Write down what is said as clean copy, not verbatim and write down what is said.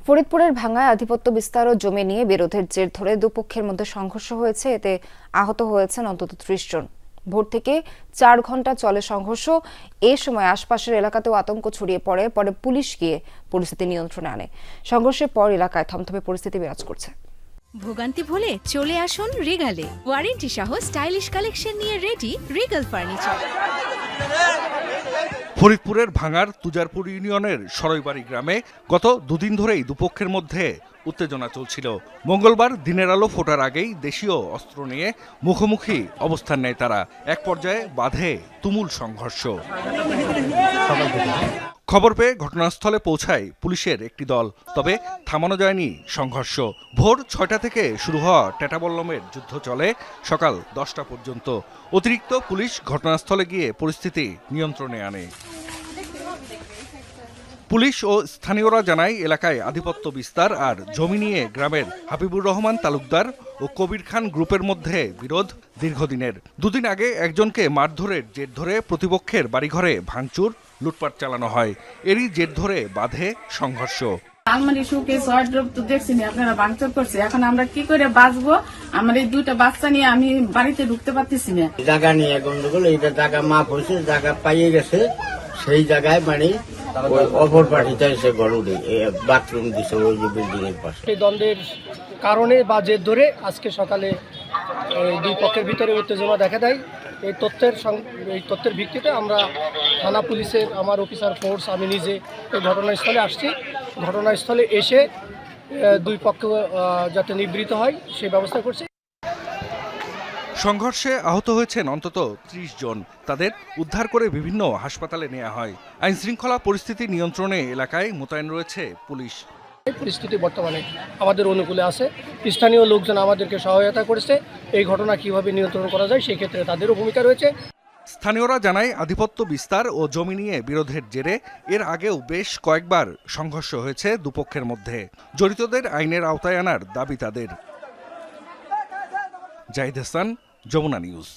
ফরিদপুরের ভাঙ্গায় আধিপত্য বিস্তার ও জমি নিয়ে বিরোধের জের ধরে দুপক্ষের মধ্যে সংঘর্ষ হয়েছে। এতে আহত হয়েছেন অন্তত ৩০ জন। ভোর থেকে ৪ ঘন্টা চলে সংঘর্ষ। এ সময় আশপাশের এলাকাতেও আতঙ্ক ছড়িয়ে পড়ে। পরে পুলিশ গিয়ে পরিস্থিতি নিয়ন্ত্রণে আনে। সংঘর্ষের পর এলাকায় থমথমে পরিস্থিতি বিরাজ করছে। ভোগান্তি ভুলে চলে আসুন রিগালে। ওয়ারেন্টি সহ স্টাইলিশ কালেকশন নিয়ে রেডি রিগাল ফার্নিচার। ফরিদপুরের ভাঙ্গার তুজারপুর ইউনিয়নের সরইবাড়ি গ্রামে গত দুদিন ধরেই দুপক্ষের মধ্যে উত্তেজনা চলছিল। মঙ্গলবার দিনের আলো ফোটার আগেই দেশীয় অস্ত্র নিয়ে মুখোমুখি অবস্থান নেয় তারা। এক পর্যায়ে বাধে তুমুল সংঘর্ষ। খবর পেয়ে ঘটনাস্থলে পৌঁছায় পুলিশের একটি দল, তবে থামানো যায়নি সংঘর্ষ। ভোর ৬টা থেকে শুরু হওয়া টেটাবল্লমের যুদ্ধ চলে সকাল 10টা পর্যন্ত। অতিরিক্ত পুলিশ ঘটনাস্থলে গিয়ে পরিস্থিতি নিয়ন্ত্রণে আনে। পুলিশ ও স্থানীয়রা জানায় এলাকায় আধিপত্য বিস্তার আর জমি নিয়ে গ্রামের হাবিবুর রহমান তালুকদার ও কবির খান গ্রুপের মধ্যে বিরোধ দীর্ঘদিনের। দুদিন আগে একজনকে মারধরের জের ধরে প্রতিপক্ষের বাড়িঘরে ভাঙচুর, লুটপাট চালানো হয়। এরই জের ধরে বাধে সংঘর্ষ। আলমারি শোকেস ওয়ার্ডরোব তো দেখছেন আপনারা ভাঙচুর করছে। এখন আমরা কি করে বাঁচবো? আমার এই দুইটা বাচ্চা নিয়ে আমি বাড়িতে ঢুকতে পারতেছি না। জায়গা নিয়ে গন্ডগোল, এইটা জায়গা মাপ হয়েছে, জায়গা পাইয়ে গেছে, সেই জায়গায় মানে অপর পার্টিতে এসে গড়ুড়ি বাথরুম দিছে ওই যে বিল্ডিং এর পাশে। এই দ্বন্দ্বের কারণে বা জের ধরে আজকে সকালে দুই পক্ষের ভিতরে উত্তেজনা দেখা দেয়। এই তথ্যের ভিত্তিতে আমরা থানা পুলিশের আমার অফিসার ফোর্স আমি নিজে এই ঘটনাস্থলে আসছি। ঘটনাস্থলে এসে দুই পক্ষ যাতে নিবৃত হয় সেই ব্যবস্থা করছি। সংঘর্ষে আহত হয়েছেন অন্তত ৩০ জন। তাদের উদ্ধার করে বিভিন্ন হাসপাতালে নেওয়া হয়। আইনশৃঙ্খলা পরিস্থিতি নিয়ন্ত্রণে এলাকায় মোতায়েন রয়েছে পুলিশ। এই পরিস্থিতি বর্তমানে আমাদের অনুকূলে আছে। স্থানীয় লোকজন আমাদেরকে সহায়তা করেছে। এই ঘটনা কিভাবে নিয়ন্ত্রণ করা যায় সেই ক্ষেত্রে তাদেরও ভূমিকা রয়েছে। স্থানীয়রা জানায় আধিপত্য বিস্তার ও জমি নিয়ে বিরোধের জেরে এর আগেও বেশ কয়েকবার সংঘর্ষ হয়েছে দুপক্ষের মধ্যে। জড়িতদের আইনের আওতায় আনার দাবি তাদের। জাহিদ হাসান, যমুনা নিউজ।